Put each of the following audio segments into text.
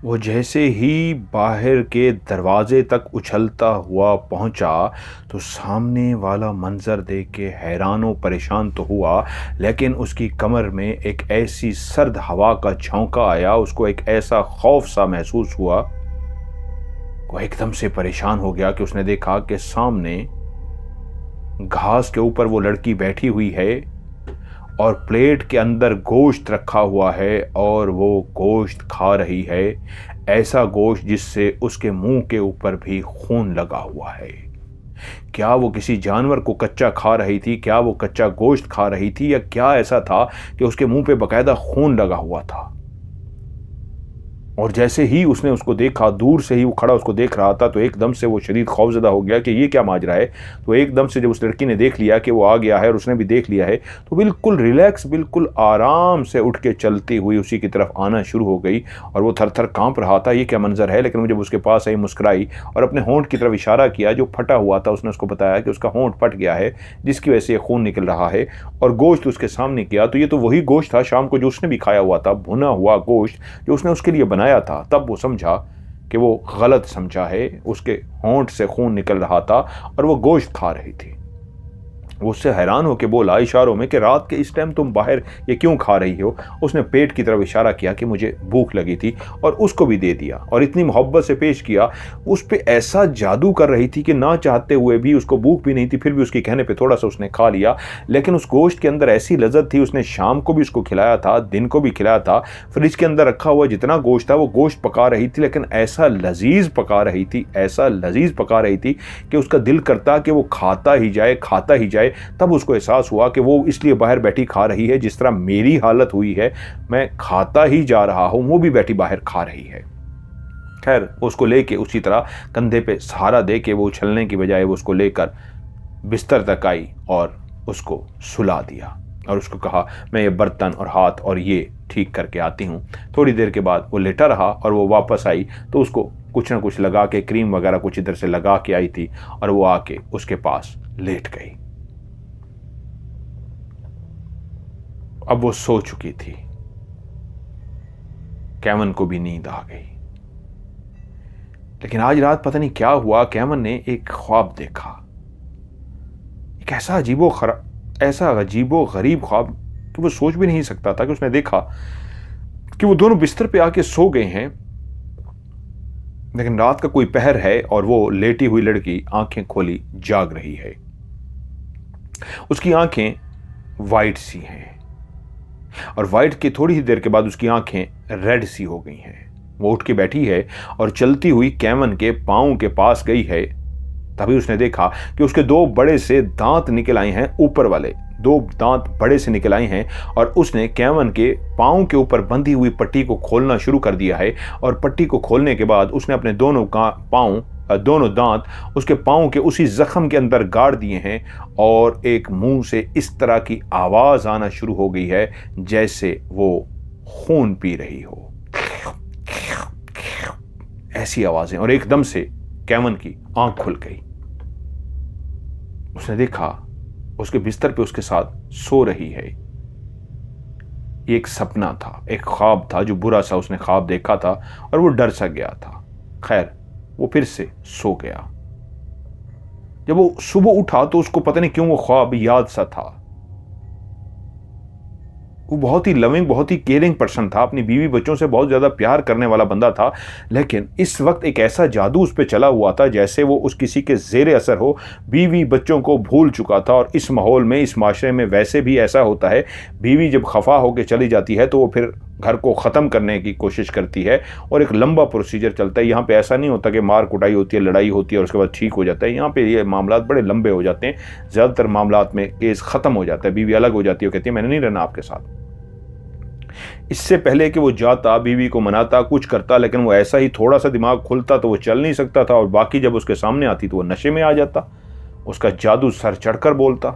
वो जैसे ही बाहर के दरवाजे तक उछलता हुआ पहुंचा तो सामने वाला मंजर देख के हैरान और परेशान तो हुआ, लेकिन उसकी कमर में एक ऐसी सर्द हवा का झोंका आया, उसको एक ऐसा खौफ सा महसूस हुआ। वो एकदम से परेशान हो गया कि उसने देखा कि सामने घास के ऊपर वो लड़की बैठी हुई है और प्लेट के अंदर गोश्त रखा हुआ है और वो गोश्त खा रही है। ऐसा गोश्त जिससे उसके मुंह के ऊपर भी खून लगा हुआ है। क्या वो किसी जानवर को कच्चा खा रही थी? क्या वो कच्चा गोश्त खा रही थी, या क्या ऐसा था कि उसके मुंह पे बकायदा खून लगा हुआ था? और जैसे ही उसने उसको देखा, दूर से ही वो खड़ा उसको देख रहा था, तो एकदम से वो शदीद खौफजदा हो गया कि ये क्या माजरा है। तो एकदम से जब उस लड़की ने देख लिया कि वो आ गया है और उसने भी देख लिया है, तो बिल्कुल रिलैक्स, बिल्कुल आराम से उठ के चलती हुई उसी की तरफ आना शुरू हो गई। और वो थर थर कांप रहा था, ये क्या मंजर है। लेकिन वो जब उसके पास आई, मुस्कुराई और अपने होंठ की तरफ इशारा किया जो फटा हुआ था। उसने उसको बताया कि उसका होंठ फट गया है, जिसकी वजह से ये खून निकल रहा है, और गोश्त उसके सामने किया तो ये तो वही गोश्त था शाम को जो उसने भी खाया हुआ था, भुना हुआ गोश्त जो उसने उसके लिए बनाया था। तब वो समझा कि वो गलत समझा है, उसके होंठ से खून निकल रहा था और वो गोश्त खा रही थी। वो उससे हैरान होकर बोला इशारों में कि रात के इस टाइम तुम बाहर ये क्यों खा रही हो। उसने पेट की तरफ इशारा किया कि मुझे भूख लगी थी, और उसको भी दे दिया और इतनी मोहब्बत से पेश किया। उस पे ऐसा जादू कर रही थी कि ना चाहते हुए भी, उसको भूख भी नहीं थी, फिर भी उसके कहने पे थोड़ा सा उसने खा लिया। लेकिन उस गोश्त के अंदर ऐसी लज्जत थी, उसने शाम को भी उसको खिलाया था, दिन को भी खिलाया था। फ्रिज के अंदर रखा हुआ जितना गोश्त था वो गोश्त पका रही थी, लेकिन ऐसा लजीज पका रही थी, ऐसा लजीज पका रही थी कि उसका दिल करता कि वो खाता ही जाए, खाता ही जाए। तब उसको एहसास हुआ कि वो इसलिए बाहर बैठी खा रही है जिस तरह मेरी हालत हुई है, मैं खाता ही जा रहा हूं, वो भी बैठी बाहर खा रही है। खैर, उसको लेके उसी तरह कंधे पे सहारा दे के वो उछलने की बजाय वो उसको लेकर बिस्तर तक आई और उसको सुला दिया और उसको कहा मैं ये बर्तन और हाथ और ये ठीक करके आती हूँ। थोड़ी देर के बाद वो लेटा रहा और वो वापस आई तो उसको कुछ ना कुछ लगा के, क्रीम वगैरह कुछ इधर से लगा के आई थी, और वो आके उसके पास लेट गई। अब वो सो चुकी थी। कैमन को भी नींद आ गई। लेकिन आज रात पता नहीं क्या हुआ, कैमन ने एक ख्वाब देखा। एक ऐसा अजीबो गरीब ख्वाब कि वो सोच भी नहीं सकता था। कि उसने देखा कि वो दोनों बिस्तर पे आके सो गए हैं, लेकिन रात का कोई पहर है और वो लेटी हुई लड़की आंखें खोली जाग रही है। उसकी आंखें वाइट सी हैं और वाइट की थोड़ी ही देर के बाद उसकी आंखें रेड सी हो गई हैं। वो उठ के बैठी है और चलती हुई कैमन के पांव के पास गई है। तभी उसने देखा कि उसके दो बड़े से दांत निकल आए हैं, ऊपर वाले दो दांत बड़े से निकल आए हैं, और उसने कैमन के पांव के ऊपर बंधी हुई पट्टी को खोलना शुरू कर दिया है। और पट्टी को खोलने के बाद उसने अपने दोनों दांत उसके पांव के उसी जख्म के अंदर गाड़ दिए हैं, और एक मुंह से इस तरह की आवाज आना शुरू हो गई है जैसे वो खून पी रही हो, ऐसी आवाजें। और एकदम से कैमन की आंख खुल गई। उसने देखा उसके बिस्तर पे उसके साथ सो रही है। ये एक सपना था, एक ख्वाब था जो बुरा सा उसने ख्वाब देखा था और वो डर सा गया था। खैर, वो फिर से सो गया। जब वो सुबह उठा तो उसको पता नहीं क्यों वो ख्वाब याद सा था। वो बहुत ही लविंग, बहुत ही केयरिंग पर्सन था, अपनी बीवी बच्चों से बहुत ज्यादा प्यार करने वाला बंदा था। लेकिन इस वक्त एक ऐसा जादू उस पर चला हुआ था जैसे वो उस किसी के जेरे असर हो, बीवी बच्चों को भूल चुका था। और इस माहौल में, इस माशरे में वैसे भी ऐसा होता है, बीवी जब खफा होकर चली जाती है तो वो फिर घर को ख़त्म करने की कोशिश करती है और एक लंबा प्रोसीजर चलता है। यहाँ पे ऐसा नहीं होता कि मार कुटाई होती है, लड़ाई होती है और उसके बाद ठीक हो जाता है। यहाँ पे ये मामला बड़े लंबे हो जाते हैं। ज़्यादातर मामलात में केस ख़त्म हो जाता है, बीवी अलग हो जाती है, कहती है मैंने नहीं रहना आपके साथ। इससे पहले कि वो जाता, बीवी को मनाता, कुछ करता, लेकिन वो ऐसा ही थोड़ा सा दिमाग खुलता तो वो चल नहीं सकता था, और बाकी जब उसके सामने आती तो वो नशे में आ जाता, उसका जादू सर चढ़कर बोलता।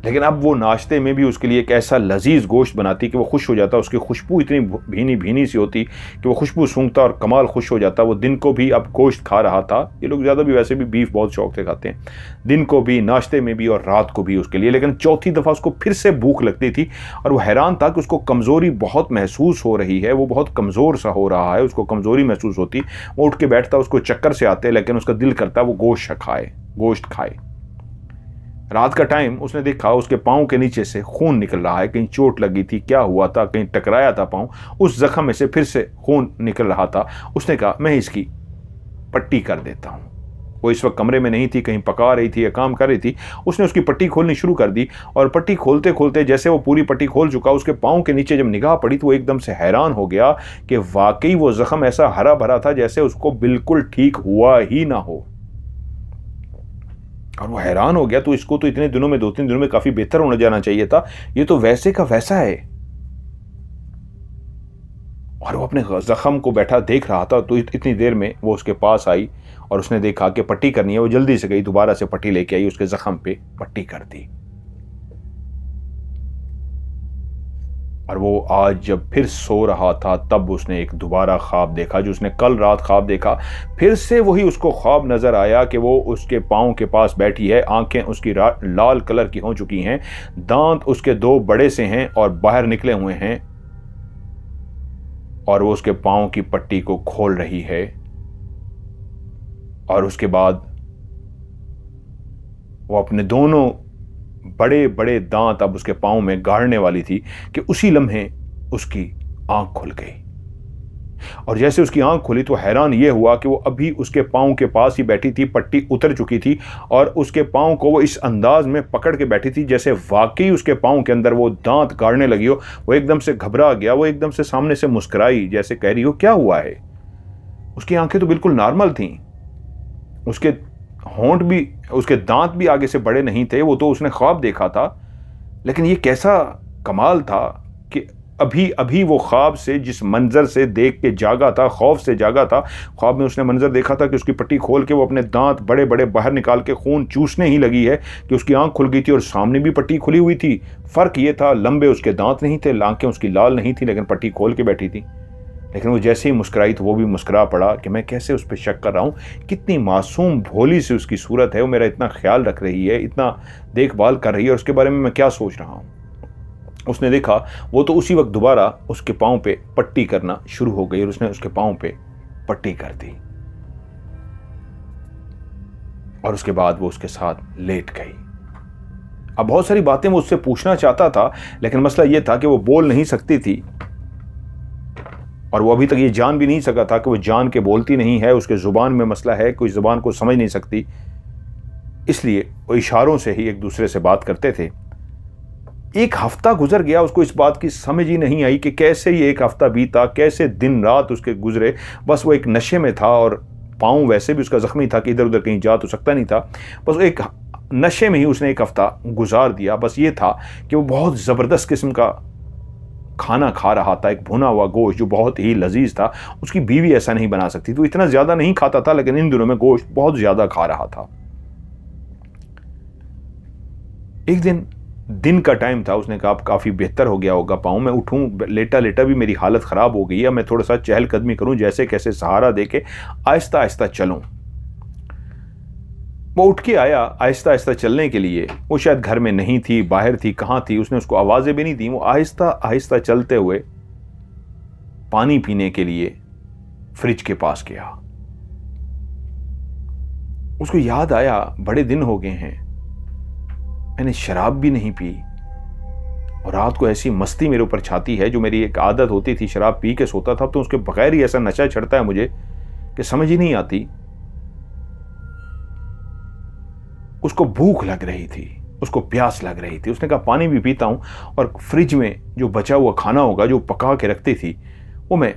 लेकिन अब वो नाश्ते में भी उसके लिए एक ऐसा लजीज गोश्त बनाती कि वो खुश हो जाता। उसकी खुशबू इतनी भीनी भीनी सी होती कि वो खुशबू सूंघता और कमाल खुश हो जाता। वो दिन को भी अब गोश्त खा रहा था। ये लोग ज़्यादा भी वैसे भी बीफ बहुत शौक से खाते हैं, दिन को भी, नाश्ते में भी और रात को भी उसके लिए। लेकिन चौथी दफ़ा उसको फिर से भूख लगती थी और वो हैरान था कि उसको कमज़ोरी बहुत महसूस हो रही है। वो बहुत कमज़ोर सा हो रहा है, उसको कमज़ोरी महसूस होती। वो उठ के बैठता, उसको चक्कर से आते, लेकिन उसका दिल करता वो गोश्त खाए। रात का टाइम, उसने देखा उसके पाँव के नीचे से खून निकल रहा है। कहीं चोट लगी थी, क्या हुआ था, कहीं टकराया था पाँव, उस जख्म में से फिर से खून निकल रहा था। उसने कहा मैं इसकी पट्टी कर देता हूँ। वो इस वक्त कमरे में नहीं थी, कहीं पका रही थी या काम कर रही थी। उसने उसकी पट्टी खोलनी शुरू कर दी और पट्टी खोलते खोलते जैसे वो पूरी पट्टी खोल चुका, उसके पाँव के नीचे जब निगाह पड़ी तो वो एकदम से हैरान हो गया कि वाकई वो जख्म ऐसा हरा भरा था जैसे उसको बिल्कुल ठीक हुआ ही ना हो। और वो हैरान हो गया, तो इसको तो इतने दिनों में, 2-3 दिनों में काफी बेहतर होने जाना चाहिए था, ये तो वैसे का वैसा है। और वो अपने जख्म को बैठा देख रहा था। तो इतनी देर में वो उसके पास आई और उसने देखा कि पट्टी करनी है। वो जल्दी से गई, दोबारा से पट्टी लेके आई, उसके जख्म पे पट्टी कर दी। और वो आज जब फिर सो रहा था तब उसने एक दोबारा ख्वाब देखा, जो उसने कल रात ख्वाब देखा। फिर से वही उसको ख्वाब नजर आया कि वो उसके पाँव के पास बैठी है, आंखें उसकी लाल कलर की हो चुकी हैं, दांत उसके 2 बड़े से हैं और बाहर निकले हुए हैं, और वो उसके पाँव की पट्टी को खोल रही है। और उसके बाद वो अपने दोनों बड़े बड़े दांत अब उसके पाँव में गाड़ने वाली थी कि उसी लम्हे उसकी आंख खुल गई। और जैसे उसकी आंख खुली तो हैरान ये हुआ कि वो अभी उसके पाँव के पास ही बैठी थी, पट्टी उतर चुकी थी और उसके पाँव को वो इस अंदाज में पकड़ के बैठी थी जैसे वाकई उसके पाँव के अंदर वो दांत गाड़ने लगी हो। वो एकदम से घबरा गया, वो एकदम से सामने से मुस्कुराई, जैसे कह रही हो क्या हुआ है। उसकी आंखें तो बिल्कुल नॉर्मल थीं, उसके होंठ भी, उसके दांत भी आगे से बड़े नहीं थे। वो तो उसने ख्वाब देखा था, लेकिन ये कैसा कमाल था कि अभी अभी वो ख्वाब से, जिस मंजर से देख के जागा था, खौफ से जागा था, ख्वाब में उसने मंजर देखा था कि उसकी पट्टी खोल के वो अपने दांत बड़े बड़े बाहर निकाल के खून चूसने ही लगी है कि उसकी आंख खुल गई थी और सामने भी पट्टी खुली हुई थी। फ़र्क ये था, लंबे उसके दांत नहीं थे, आंखें उसकी लाल नहीं थी, लेकिन पट्टी खोल के बैठी थी। लेकिन वो जैसे ही मुस्कुराई तो वो भी मुस्कुरा पड़ा कि मैं कैसे उस पर शक कर रहा हूँ, कितनी मासूम भोली सी उसकी सूरत है, वो मेरा इतना ख्याल रख रही है, इतना देखभाल कर रही है, और उसके बारे में मैं क्या सोच रहा हूँ। उसने देखा वो तो उसी वक्त दोबारा उसके पाँव पे पट्टी करना शुरू हो गई और उसने उसके पाँव पे पट्टी कर दी। और उसके बाद वो उसके साथ लेट गई। अब बहुत सारी बातें वो उससे पूछना चाहता था, लेकिन मसला ये था कि वो बोल नहीं सकती थी और वो अभी तक ये जान भी नहीं सका था कि वो जान के बोलती नहीं है, उसके ज़ुबान में मसला है, कोई ज़ुबान को समझ नहीं सकती। इसलिए वो इशारों से ही एक दूसरे से बात करते थे। एक हफ्ता गुजर गया, उसको इस बात की समझ ही नहीं आई कि कैसे ये एक हफ्ता बीता, कैसे दिन रात उसके गुजरे। बस वो एक नशे में था और पाँव वैसे भी उसका ज़ख्मी था कि इधर उधर कहीं जा तो सकता नहीं था। बस एक नशे में ही उसने एक हफ्ता गुजार दिया। बस ये था कि वो बहुत ज़बरदस्त किस्म का खाना खा रहा था, एक भुना हुआ गोश्त जो बहुत ही लजीज था। उसकी बीवी ऐसा नहीं बना सकती, तो इतना ज़्यादा नहीं खाता था, लेकिन इन दिनों में गोश्त बहुत ज़्यादा खा रहा था। एक दिन का टाइम था, उसने कहा अब काफ़ी बेहतर हो गया होगा पाँव, मैं उठूं, लेटा लेटा भी मेरी हालत ख़राब हो गई है, मैं थोड़ा सा चहलकदमी करूं, जैसे कैसे सहारा देके आहिस्ता आहिस्ता चलूं। वो उठ के आया आहिस्ता आहिस्ता चलने के लिए। वो शायद घर में नहीं थी, बाहर थी, कहाँ थी, उसने उसको आवाज़ें भी नहीं दी। वो आहिस्ता आहिस्ता चलते हुए पानी पीने के लिए फ्रिज के पास गया। उसको याद आया बड़े दिन हो गए हैं, मैंने शराब भी नहीं पी और रात को ऐसी मस्ती मेरे ऊपर छाती है, जो मेरी एक आदत होती थी, शराब पी के सोता था, तो उसके बगैर ही ऐसा नशा चढ़ता है मुझे कि समझ ही नहीं आती। उसको भूख लग रही थी, उसको प्यास लग रही थी। उसने कहा पानी भी पीता हूं और फ्रिज में जो बचा हुआ खाना होगा जो पका के रखती थी, वो मैं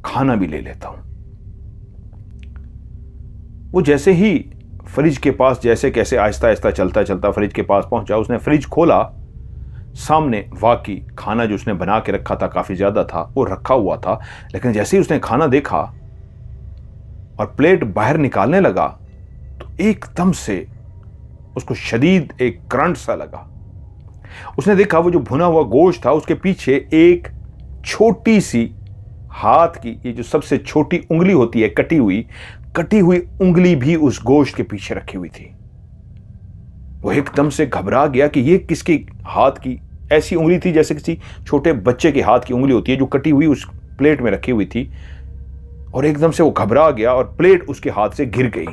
खाना भी ले लेता हूं। वो जैसे ही फ्रिज के पास, जैसे कैसे आहिस्ता आहिस्ता चलता चलता फ्रिज के पास पहुंचा, उसने फ्रिज खोला। सामने वाकई खाना जो उसने बना के रखा था काफी ज्यादा था, वो रखा हुआ था। लेकिन जैसे ही उसने खाना देखा और प्लेट बाहर निकालने लगा तो एकदम से उसको शदीद एक करंट सा लगा। उसने देखा वो जो भुना हुआ गोश्त था उसके पीछे एक छोटी सी हाथ की, ये जो सबसे छोटी उंगली होती है कटी हुई उंगली भी उस गोश्त के पीछे रखी हुई थी। वो एकदम से घबरा गया कि ये किसके हाथ की ऐसी उंगली थी जैसे किसी छोटे बच्चे के हाथ की उंगली होती है, जो कटी हुई उस प्लेट में रखी हुई थी। और एकदम से वो घबरा गया और प्लेट उसके हाथ से गिर गई।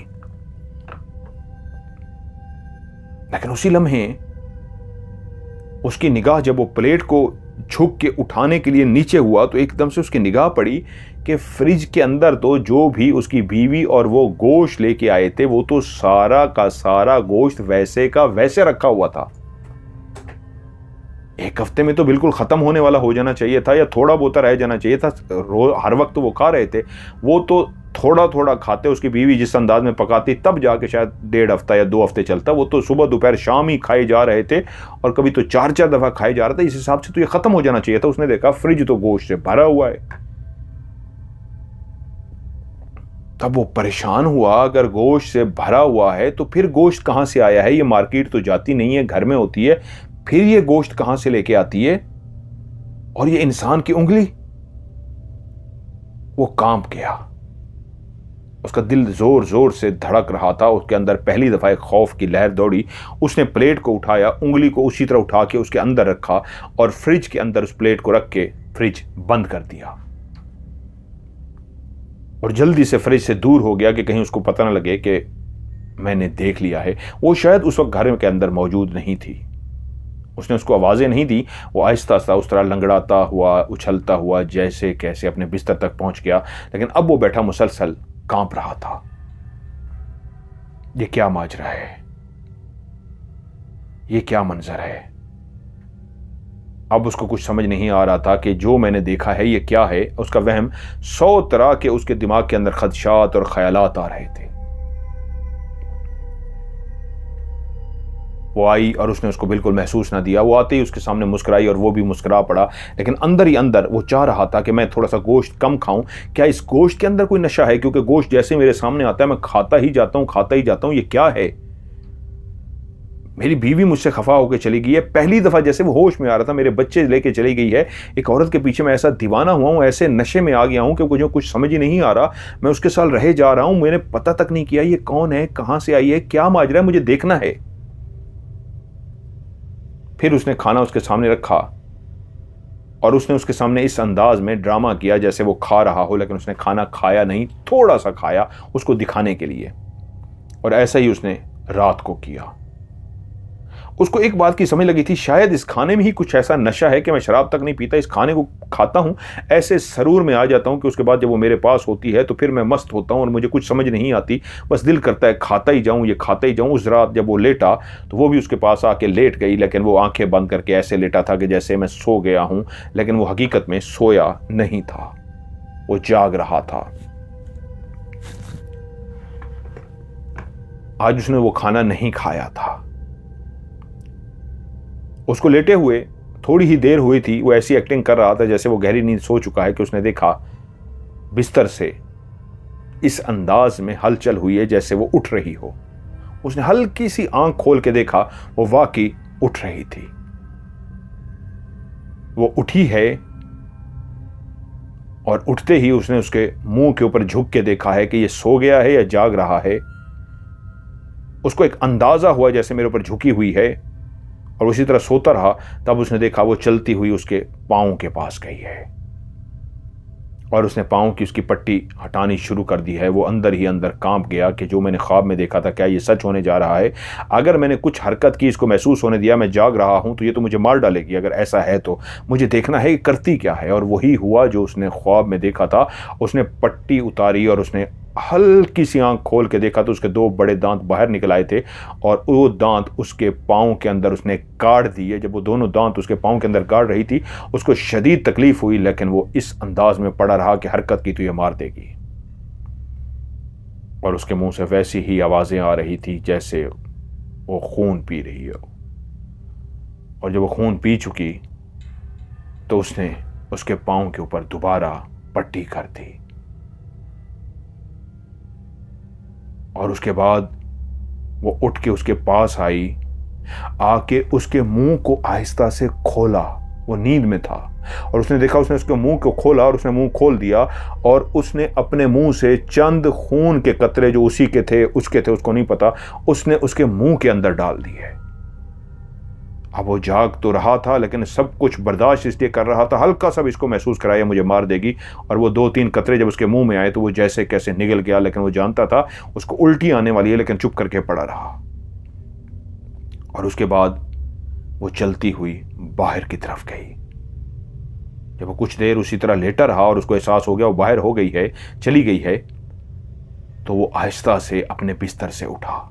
लेकिन उसी लम्हे उसकी निगाह जब वो प्लेट को झुक के उठाने के लिए नीचे हुआ तो एकदम से उसकी निगाह पड़ी कि फ्रिज के अंदर तो जो भी उसकी बीवी और वो गोश्त लेके आए थे वो तो सारा का सारा गोश्त वैसे का वैसे रखा हुआ था। एक हफ्ते में तो बिल्कुल खत्म होने वाला हो जाना चाहिए था, या थोड़ा बहुत रह जाना चाहिए था। हर वक्त तो वो खा रहे थे, वो तो थोड़ा थोड़ा खाते। उसकी बीवी जिस अंदाज में पकाती तब जाके शायद 1.5 हफ्ता या 2 हफ्ते चलता। वो तो सुबह दोपहर शाम ही खाए जा रहे थे, और कभी तो 4-4 दफा खाए जा रहा था। इस हिसाब से तो ये खत्म हो जाना चाहिए था। उसने देखा फ्रिज तो गोश्त से भरा हुआ है। तब वो परेशान हुआ, अगर गोश्त से भरा हुआ है तो फिर गोश्त कहां से आया है? ये मार्केट तो जाती नहीं है, घर में होती है, फिर ये गोश्त कहां से लेके आती है? और ये इंसान की उंगली? वो कांप गया, उसका दिल जोर जोर से धड़क रहा था। उसके अंदर पहली दफा एक खौफ की लहर दौड़ी। उसने प्लेट को उठाया, उंगली को उसी तरह उठा के उसके अंदर रखा और फ्रिज के अंदर उस प्लेट को रख के फ्रिज बंद कर दिया। और जल्दी से फ्रिज से दूर हो गया कि कहीं उसको पता न लगे कि मैंने देख लिया है। वो शायद उस वक्त घर के अंदर मौजूद नहीं थी। उसने उसको आवाजें नहीं दी। वो आहिस्ता आहिस्ता उस तरह लंगड़ाता हुआ, उछलता हुआ जैसे कैसे अपने बिस्तर तक पहुंच गया। लेकिन अब वो बैठा मुसलसल कांप रहा था। ये क्या माजरा है? ये क्या मंजर है? अब उसको कुछ समझ नहीं आ रहा था कि जो मैंने देखा है ये क्या है। उसका वहम 100 तरह के उसके दिमाग के अंदर खदशात और ख्यालात आ रहे थे। वो आई और उसने उसको बिल्कुल महसूस ना दिया। वो आते ही उसके सामने मुस्कुराई और वो भी मुस्कुरा पड़ा। लेकिन अंदर ही अंदर वो चाह रहा था कि मैं थोड़ा सा गोश्त कम खाऊं। क्या इस गोश्त के अंदर कोई नशा है? क्योंकि गोश्त जैसे मेरे सामने आता है मैं खाता ही जाता हूं। ये क्या है? मेरी बीवी मुझसे खफा होकर चली गई है। पहली दफा जैसे वो होश में आ रहा था, मेरे बच्चे लेके चली गई है। एक औरत के पीछे मैं ऐसा दीवाना हुआ हूं, ऐसे नशे में आ गया हूं कि मुझे कुछ समझ ही नहीं आ रहा। मैं उसके साथ रहे जा रहा हूं, मैंने पता तक नहीं किया ये कौन है, कहां से आई है, क्या माजरा है, मुझे देखना है। फिर उसने खाना उसके सामने रखा और उसने उसके सामने इस अंदाज में ड्रामा किया जैसे वो खा रहा हो, लेकिन उसने खाना खाया नहीं, थोड़ा सा खाया उसको दिखाने के लिए। और ऐसा ही उसने रात को किया। उसको एक बात की समझ लगी थी, शायद इस खाने में ही कुछ ऐसा नशा है कि मैं शराब तक नहीं पीता, इस खाने को खाता हूं, ऐसे सरूर में आ जाता हूं कि उसके बाद जब वो मेरे पास होती है तो फिर मैं मस्त होता हूं और मुझे कुछ समझ नहीं आती। बस दिल करता है खाता ही जाऊं, ये खाता ही जाऊं। उस रात जब वो लेटा तो वो भी उसके पास आके लेट गई, लेकिन वो आंखें बंद करके ऐसे लेटा था कि जैसे मैं सो गया हूं, लेकिन वो हकीकत में सोया नहीं था, वो जाग रहा था। आज उसने वो खाना नहीं खाया था। उसको लेटे हुए थोड़ी ही देर हुई थी, वो ऐसी एक्टिंग कर रहा था जैसे वो गहरी नींद सो चुका है, कि उसने देखा बिस्तर से इस अंदाज में हलचल हुई है जैसे वो उठ रही हो। उसने हल्की सी आंख खोल के देखा, वो वाकई उठ रही थी। वो उठी है और उठते ही उसने उसके मुंह के ऊपर झुक के देखा है कि ये सो गया है या जाग रहा है। उसको एक अंदाजा हुआ जैसे मेरे ऊपर झुकी हुई है, और उसी तरह सोता रहा। तब उसने देखा वो चलती हुई उसके पांव के पास गई है और उसने पांव की उसकी पट्टी हटानी शुरू कर दी है। वो अंदर ही अंदर कांप गया कि जो मैंने ख्वाब में देखा था क्या ये सच होने जा रहा है? अगर मैंने कुछ हरकत की, इसको महसूस होने दिया, मैं जाग रहा हूं, तो ये तो मुझे मार डालेगी। अगर ऐसा है तो मुझे देखना है कि करती क्या है। और वही हुआ जो उसने ख्वाब में देखा था। उसने पट्टी उतारी और उसने हल्की सी आंख खोल के देखा तो उसके 2 बड़े दांत बाहर निकल आए थे और वो दांत उसके पाँव के अंदर उसने गाड़ दिए। जब वो दोनों दांत उसके पाँव के अंदर गाड़ रही थी उसको शदीद तकलीफ हुई, लेकिन वो इस अंदाज में पड़ा रहा कि हरकत की तो ये मार देगी। और उसके मुंह से वैसी ही आवाजें आ रही थी जैसे वो खून पी रही हो। और जब वो खून पी चुकी तो उसने उसके पाँव के ऊपर दोबारा पट्टी कर दी। और उसके बाद वो उठ के उसके पास आई आके उसके मुंह को आहिस्ता से खोला। वो नींद में था और उसने देखा, उसने उसके मुंह को खोला और उसने मुंह खोल दिया और उसने अपने मुंह से चंद खून के कतरे जो उसी के थे, उसके थे, उसको नहीं पता, उसने उसके मुंह के अंदर डाल दिए। अब वो जाग तो रहा था लेकिन सब कुछ बर्दाश्त इसलिए कर रहा था, हल्का सा भी इसको महसूस कराया मुझे मार देगी, और वो 2-3 कतरे जब उसके मुंह में आए तो वो जैसे कैसे निगल गया, लेकिन वो जानता था उसको उल्टी आने वाली है, लेकिन चुप करके पड़ा रहा। और उसके बाद वो चलती हुई बाहर की तरफ गई। जब वो कुछ देर उसी तरह लेटा रहा और उसको एहसास हो गया वो बाहर हो गई है, चली गई है, तो वो आहिस्ता से अपने बिस्तर से उठा।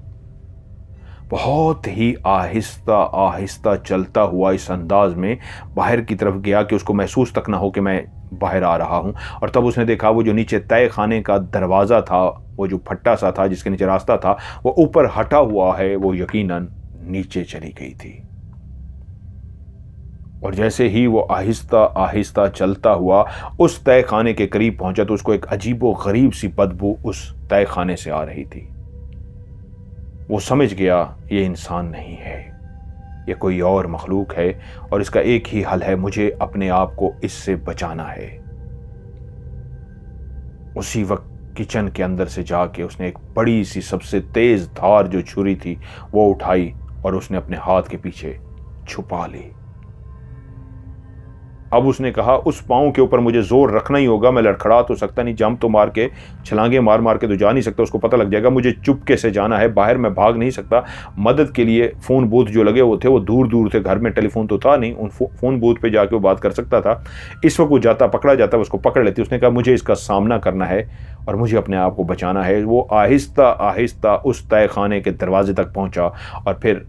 बहुत ही आहिस्ता आहिस्ता चलता हुआ इस अंदाज में बाहर की तरफ गया कि उसको महसूस तक ना हो कि मैं बाहर आ रहा हूं। और तब उसने देखा वो जो नीचे तय खाने का दरवाज़ा था, वो जो फट्टा सा था जिसके नीचे रास्ता था, वो ऊपर हटा हुआ है, वो यकीनन नीचे चली गई थी। और जैसे ही वो आहिस्ता आहिस्ता चलता हुआ उस तय खाने के करीब पहुंचा तो उसको एक अजीबो गरीब सी बदबू उस तय खाने से आ रही थी। वो समझ गया ये इंसान नहीं है, ये कोई और मखलूक है और इसका एक ही हल है, मुझे अपने आप को इससे बचाना है। उसी वक्त किचन के अंदर से जाके उसने एक बड़ी सी सबसे तेज धार जो छुरी थी वो उठाई और उसने अपने हाथ के पीछे छुपा ली। अब उसने कहा उस पाँव के ऊपर मुझे जोर रखना ही होगा, मैं लड़खड़ा तो सकता नहीं, जंप तो मार के, छलांगे मार मार के तो जा नहीं सकता, उसको पता लग जाएगा, मुझे चुपके से जाना है, बाहर मैं भाग नहीं सकता। मदद के लिए फ़ोन बूथ जो लगे हुए थे वो दूर दूर थे, घर में टेलीफोन तो था नहीं, उन फ़ोन बूथ पे जाके वो बात कर सकता था। इस वक्त वो जाता, पकड़ा जाता, उसको पकड़ लेती। उसने कहा मुझे इसका सामना करना है और मुझे अपने आप को बचाना है। वो आहिस्ता आहिस्ता उस तय खाने के दरवाजे तक पहुँचा और फिर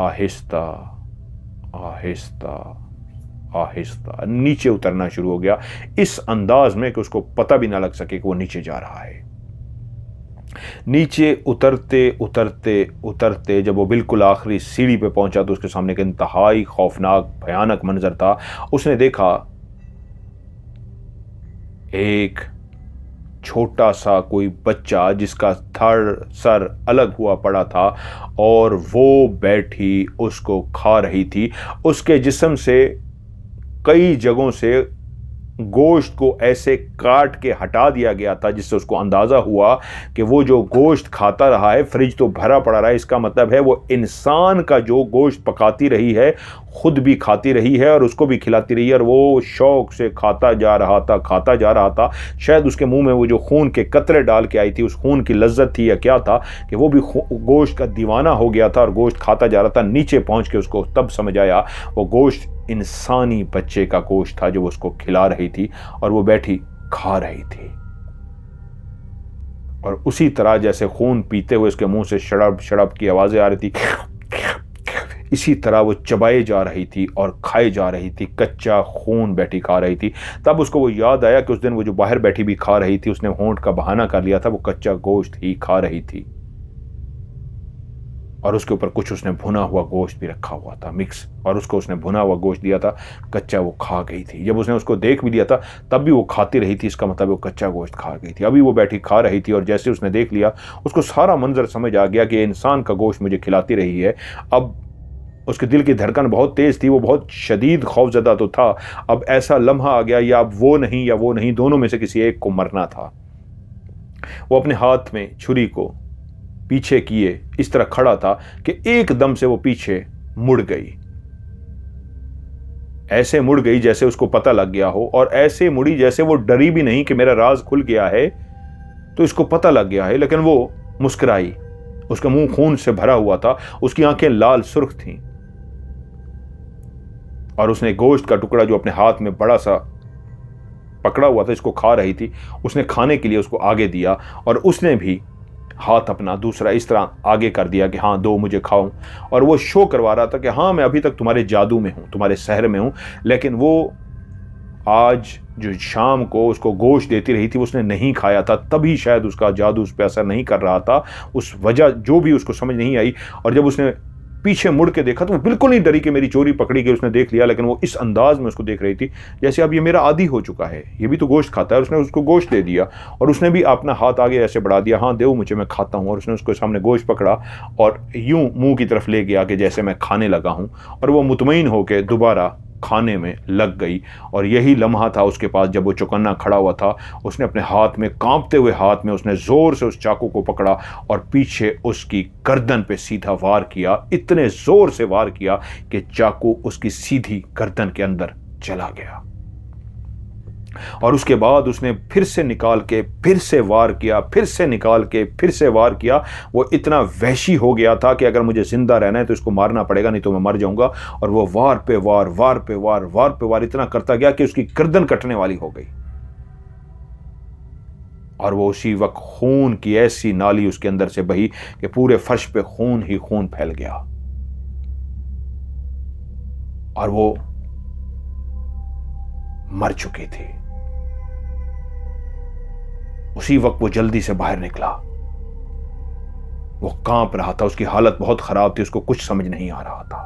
आहिस्ता आहिस्ता आहिस्ता नीचे उतरना शुरू हो गया, इस अंदाज में कि उसको पता भी ना लग सके कि वो नीचे जा रहा है। नीचे उतरते उतरते उतरते जब वो बिल्कुल आखिरी सीढ़ी पे पहुंचा तो उसके सामने एक इंतहाई खौफनाक भयानक मंजर था। उसने देखा एक छोटा सा कोई बच्चा जिसका धड़ सर अलग हुआ पड़ा था और वो बैठी उसको खा रही थी। उसके जिस्म से कई जगहों से गोश्त को ऐसे काट के हटा दिया गया था जिससे उसको अंदाज़ा हुआ कि वो जो गोश्त खाता रहा है, फ्रिज तो भरा पड़ा रहा है, इसका मतलब है वो इंसान का जो गोश्त पकाती रही है खुद भी खाती रही है और उसको भी खिलाती रही है, और वो शौक से खाता जा रहा था, खाता जा रहा था। शायद उसके मुंह में वो जो खून के कतरे डाल के आई थी, उस खून की लज्जत थी या क्या था कि वो भी गोश्त का दीवाना हो गया था और गोश्त खाता जा रहा था। नीचे पहुंच के उसको तब समझ आया वो गोश्त इंसानी बच्चे का गोश्त था जो वो उसको खिला रही थी और वो बैठी खा रही थी। और उसी तरह जैसे खून पीते हुए उसके मुंह से शड़प शड़प की आवाजें आ रही थी, इसी तरह वो चबाए जा रही थी और खाए जा रही थी, कच्चा खून बैठी खा रही थी। तब उसको वो याद आया कि उस दिन वो जो बाहर बैठी भी खा रही थी, उसने होंठ का बहाना कर लिया था, वो कच्चा गोश्त ही खा रही थी और उसके ऊपर कुछ उसने भुना हुआ गोश्त भी रखा हुआ था मिक्स, और उसको उसने भुना हुआ गोश्त दिया था, कच्चा वो खा गई थी। जब उसने उसको देख भी लिया था तब भी वो खाती रही थी, इसका मतलब वो कच्चा गोश्त खा गई थी। अभी वो बैठी खा रही थी और जैसे उसने देख लिया उसको सारा मंजर समझ आ गया कि इंसान का गोश्त मुझे खिलाती रही है। अब उसके दिल की धड़कन बहुत तेज़ थी, वो बहुत शदीद खौफजदा तो था। अब ऐसा लम्हा आ गया या अब वो नहीं या वो नहीं, दोनों में से किसी एक को मरना था। वो अपने हाथ में छुरी को पीछे किए इस तरह खड़ा था कि एकदम से वो पीछे मुड़ गई, ऐसे मुड़ गई जैसे उसको पता लग गया हो, और ऐसे मुड़ी जैसे वो डरी भी नहीं कि मेरा राज खुल गया है तो इसको पता लग गया है, लेकिन वो मुस्कुराई। उसका मुंह खून से भरा हुआ था, उसकी आंखें लाल सुर्ख थीं और उसने गोश्त का टुकड़ा जो अपने हाथ में बड़ा सा पकड़ा हुआ था, इसको खा रही थी, उसने खाने के लिए उसको आगे दिया और उसने भी हाथ अपना दूसरा इस तरह आगे कर दिया कि हाँ दो मुझे खाऊं, और वो शो करवा रहा था कि हाँ मैं अभी तक तुम्हारे जादू में हूं, तुम्हारे शहर में हूं। लेकिन वो आज जो शाम को उसको गोश्त देती रही थी उसने नहीं खाया था, तभी शायद उसका जादू उस पर असर नहीं कर रहा था, उस वजह जो भी उसको समझ नहीं आई। और जब उसने पीछे मुड़ के देखा तो वो बिल्कुल नहीं डरी कि मेरी चोरी पकड़ी गई, उसने देख लिया, लेकिन वो इस अंदाज में उसको देख रही थी जैसे अब ये मेरा आदी हो चुका है, ये भी तो गोश्त खाता है। उसने उसको गोश्त दे दिया और उसने भी अपना हाथ आगे ऐसे बढ़ा दिया, हाँ दो मुझे, मैं खाता हूँ। और उसने उसको सामने गोश्त पकड़ा और यूं मुंह की तरफ ले गया कि जैसे मैं खाने लगा हूँ, और वो मुतमईन होकर दोबारा खाने में लग गई। और यही लम्हा था उसके पास जब वो चौकन्ना खड़ा हुआ था। उसने अपने हाथ में, कांपते हुए हाथ में, उसने जोर से उस चाकू को पकड़ा और पीछे उसकी गर्दन पे सीधा वार किया। इतने जोर से वार किया कि चाकू उसकी सीधी गर्दन के अंदर चला गया। और उसके बाद उसने फिर से निकाल के फिर से वार किया, फिर से निकाल के फिर से वार किया। वो इतना वहशी हो गया था कि अगर मुझे जिंदा रहना है तो इसको मारना पड़ेगा, नहीं तो मैं मर जाऊंगा। और वो वार पे वार, वार पे वार, वार पे वार इतना करता गया कि उसकी गर्दन कटने वाली हो गई। और वो उसी वक्त खून की ऐसी नाली उसके अंदर से बही कि पूरे फर्श पे खून ही खून फैल गया। और वो मर चुकी थी। उसी वक्त वो जल्दी से बाहर निकला। वो कांप रहा था, उसकी हालत बहुत खराब थी, उसको कुछ समझ नहीं आ रहा था।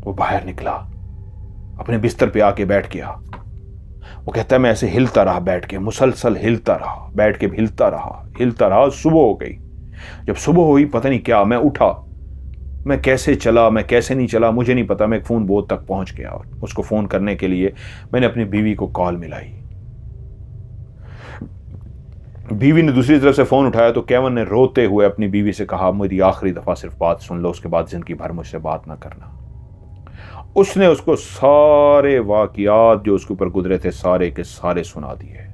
वो बाहर निकला, अपने बिस्तर पे आके बैठ गया। वो कहता है मैं ऐसे हिलता रहा, बैठ के मुसलसल हिलता रहा, बैठ के हिलता रहा, हिलता रहा। सुबह हो गई। जब सुबह हुई पता नहीं क्या, मैं उठा, मैं कैसे चला, मैं कैसे नहीं चला मुझे नहीं पता। मैं एक फ़ोन बूथ तक पहुंच गया और उसको फ़ोन करने के लिए मैंने अपनी बीवी को कॉल मिलाई। बीवी ने दूसरी तरफ से फ़ोन उठाया तो केवन ने रोते हुए अपनी बीवी से कहा, मेरी आखिरी दफ़ा सिर्फ बात सुन लो, उसके बाद ज़िंदगी भर मुझसे बात ना करना। उसने उसको सारे वाक़ियात जो उसके ऊपर गुजरे थे सारे के सारे सुना दिए।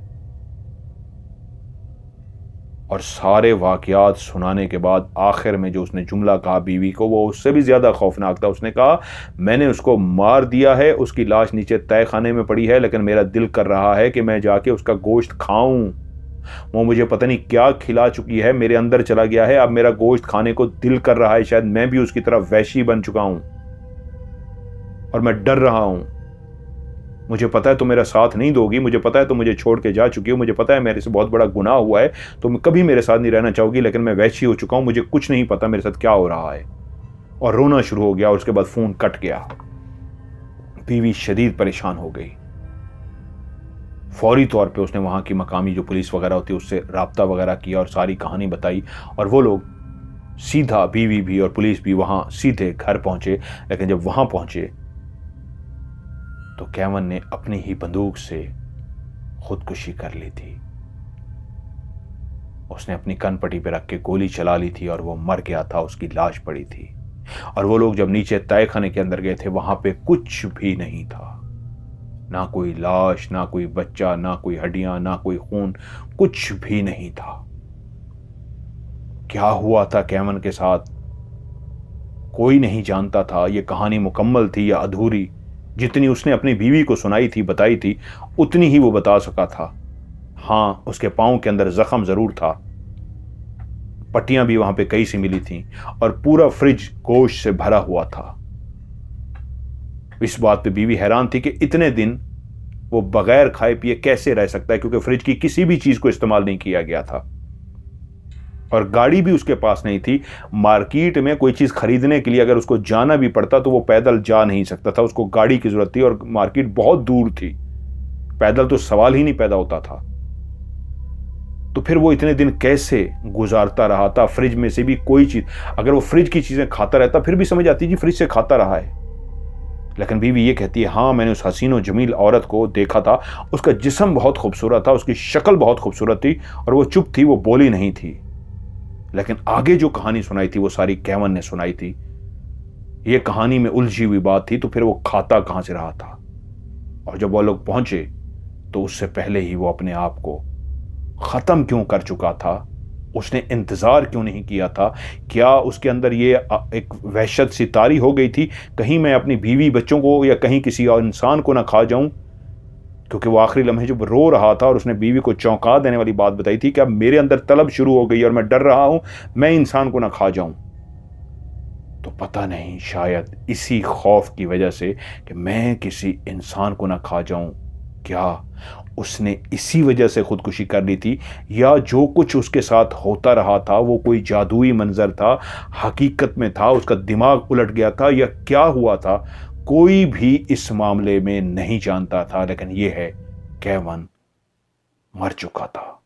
और सारे वाक़यात सुनाने के बाद आखिर में जो उसने जुमला कहा बीवी को, वो उससे भी ज़्यादा खौफनाक था। उसने कहा मैंने उसको मार दिया है, उसकी लाश नीचे तय खाने में पड़ी है, लेकिन मेरा दिल कर रहा है कि मैं जाके उसका गोश्त खाऊं। वो मुझे पता नहीं क्या खिला चुकी है, मेरे अंदर चला गया है, अब मेरा गोश्त खाने को दिल कर रहा है। शायद मैं भी उसकी तरह वहशी बन चुका हूं और मैं डर रहा हूं। मुझे पता है तुम मेरा साथ नहीं दोगी, मुझे पता है तुम मुझे छोड़ के जा चुकी हो, मुझे पता है मेरे से बहुत बड़ा गुनाह हुआ है, तुम कभी मेरे साथ नहीं रहना चाहोगी, लेकिन मैं वैसी हो चुका हूं, मुझे कुछ नहीं पता मेरे साथ क्या हो रहा है। और रोना शुरू हो गया और उसके बाद फ़ोन कट गया। बीवी शदीद परेशान हो गई। फौरी तौर पे उसने वहाँ की मकामी जो पुलिस वगैरह होती है उससे राब्ता वगैरह किया और सारी कहानी बताई। और वो लोग सीधा, बीवी भी और पुलिस भी, वहाँ सीधे घर पहुँचे। लेकिन जब वहाँ पहुँचे तो केवन ने अपनी ही बंदूक से खुदकुशी कर ली थी। उसने अपनी कनपट्टी पे रख के गोली चला ली थी और वो मर गया था, उसकी लाश पड़ी थी। और वो लोग जब नीचे तहखाने के अंदर गए थे वहां पे कुछ भी नहीं था, ना कोई लाश, ना कोई बच्चा, ना कोई हड्डियां, ना कोई खून, कुछ भी नहीं था। क्या हुआ था केवन के साथ कोई नहीं जानता था। ये कहानी मुकम्मल थी या अधूरी, जितनी उसने अपनी बीवी को सुनाई थी, बताई थी, उतनी ही वो बता सका था। हाँ, उसके पांव के अंदर जख्म जरूर था, पट्टियां भी वहां पे कई सी मिली थीं और पूरा फ्रिज गोश्त से भरा हुआ था। इस बात पे बीवी हैरान थी कि इतने दिन वो बगैर खाए पिए कैसे रह सकता है, क्योंकि फ्रिज की किसी भी चीज को इस्तेमाल नहीं किया गया था और गाड़ी भी उसके पास नहीं थी। मार्केट में कोई चीज खरीदने के लिए अगर उसको जाना भी पड़ता तो वो पैदल जा नहीं सकता था, उसको गाड़ी की जरूरत थी और मार्केट बहुत दूर थी, पैदल तो सवाल ही नहीं पैदा होता था। तो फिर वो इतने दिन कैसे गुजारता रहा था। फ्रिज में से भी कोई चीज, अगर वो फ्रिज की चीजें खाता रहता फिर भी समझ आती जी फ्रिज से खाता रहा है। लेकिन बीवी ये कहती है हाँ, मैंने उस हसीनो जमील औरत को देखा था, उसका जिस्म बहुत खूबसूरत था, उसकी शक्ल बहुत खूबसूरत थी और वो चुप थी, वो बोली नहीं थी। लेकिन आगे जो कहानी सुनाई थी वो सारी केवन ने सुनाई थी। ये कहानी में उलझी हुई बात थी। तो फिर वो खाता कहां से रहा था? और जब वो लोग पहुंचे तो उससे पहले ही वो अपने आप को खत्म क्यों कर चुका था? उसने इंतजार क्यों नहीं किया था? क्या उसके अंदर ये एक वहशत सी तारी हो गई थी, कहीं मैं अपनी बीवी बच्चों को या कहीं किसी और इंसान को ना खा जाऊं? क्योंकि वो आखिरी लम्हे जब रो रहा था और उसने बीवी को चौंका देने वाली बात बताई थी कि अब मेरे अंदर तलब शुरू हो गई और मैं डर रहा हूं मैं इंसान को ना खा जाऊं। तो पता नहीं, शायद इसी खौफ की वजह से कि मैं किसी इंसान को ना खा जाऊं, क्या उसने इसी वजह से खुदकुशी कर ली थी, या जो कुछ उसके साथ होता रहा था वो कोई जादुई मंजर था, हकीकत में था, उसका दिमाग उलट गया था, या क्या हुआ था? कोई भी इस मामले में नहीं जानता था, लेकिन यह है केवन मर चुका था।